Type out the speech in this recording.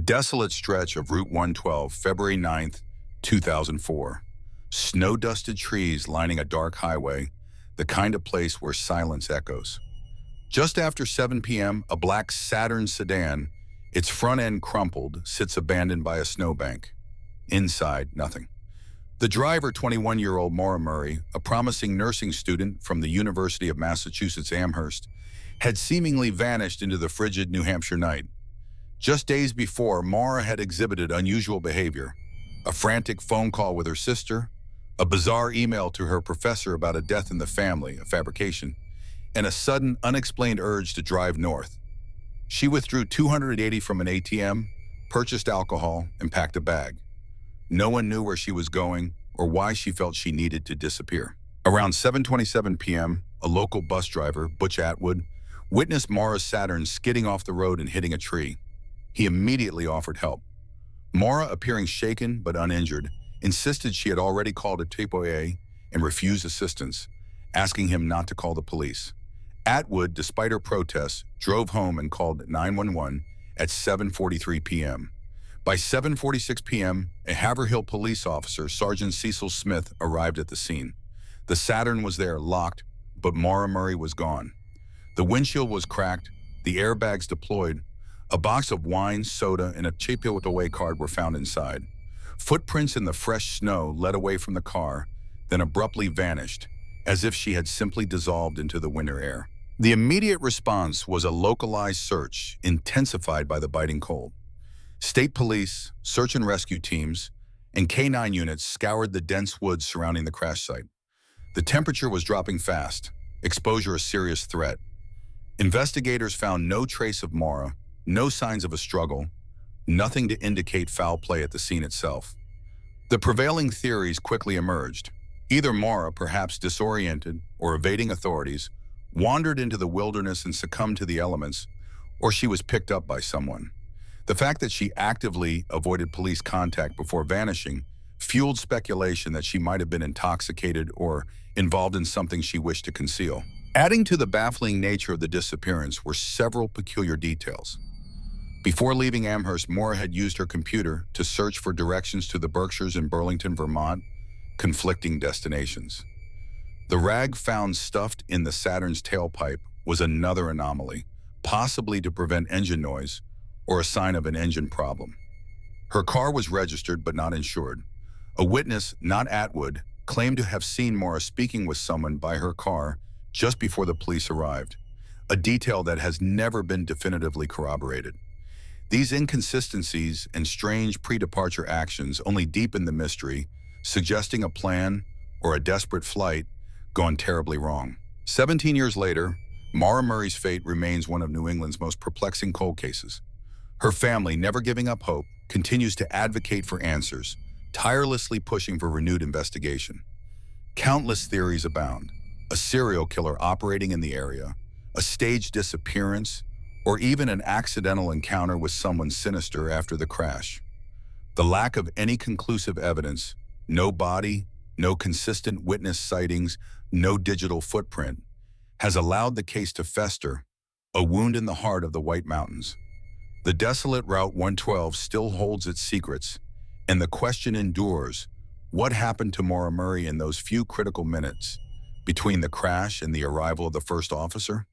desolate stretch of Route 112, February 9th, 2004. Snow-dusted trees lining a dark highway, the kind of place where silence echoes. Just after 7 p.m., a black Saturn sedan, its front end crumpled, sits abandoned by a snowbank. Inside, nothing. The driver, 21-year-old Maura Murray, a promising nursing student from the University of Massachusetts Amherst, had seemingly vanished into the frigid New Hampshire night. Just days before, Maura had exhibited unusual behavior: a frantic phone call with her sister, a bizarre email to her professor about a death in the family, a fabrication, and a sudden, unexplained urge to drive north. She withdrew $280 from an ATM, purchased alcohol, and packed a bag. No one knew where she was going or why she felt she needed to disappear. Around 7:27 p.m., a local bus driver, Butch Atwood, witnessed Maura's Saturn skidding off the road and hitting a tree. He immediately offered help. Maura, appearing shaken but uninjured, insisted she had already called a AAA and refused assistance, asking him not to call the police. Atwood, despite her protests, drove home and called 911 at 7:43 p.m. By 7:46 p.m., a Haverhill police officer, Sergeant Cecil Smith, arrived at the scene. The Saturn was there, locked, but Maura Murray was gone. The windshield was cracked, the airbags deployed, a box of wine, soda, and a AAA card were found inside. Footprints in the fresh snow led away from the car, then abruptly vanished, as if she had simply dissolved into the winter air. The immediate response was a localized search, intensified by the biting cold. State police, search and rescue teams, and K-9 units scoured the dense woods surrounding the crash site. The temperature was dropping fast, exposure a serious threat. Investigators found no trace of Maura, no signs of a struggle, nothing to indicate foul play at the scene itself. The prevailing theories quickly emerged. Either Maura, perhaps disoriented or evading authorities, wandered into the wilderness and succumbed to the elements, or she was picked up by someone. The fact that she actively avoided police contact before vanishing fueled speculation that she might have been intoxicated or involved in something she wished to conceal. Adding to the baffling nature of the disappearance were several peculiar details. Before leaving Amherst, Maura had used her computer to search for directions to the Berkshires in Burlington, Vermont, conflicting destinations. The rag found stuffed in the Saturn's tailpipe was another anomaly, possibly to prevent engine noise or a sign of an engine problem. Her car was registered but not insured. A witness, not Atwood, claimed to have seen Maura speaking with someone by her car just before the police arrived, a detail that has never been definitively corroborated. These inconsistencies and strange pre-departure actions only deepen the mystery, suggesting a plan or a desperate flight gone terribly wrong. 17 years later, Maura Murray's fate remains one of New England's most perplexing cold cases. Her family, never giving up hope, continues to advocate for answers, tirelessly pushing for renewed investigation. Countless theories abound: a serial killer operating in the area, a staged disappearance, or even an accidental encounter with someone sinister after the crash. The lack of any conclusive evidence, no body, no consistent witness sightings, no digital footprint, has allowed the case to fester, a wound in the heart of the White Mountains. The desolate Route 112 still holds its secrets, and the question endures: what happened to Maura Murray in those few critical minutes between the crash and the arrival of the first officer?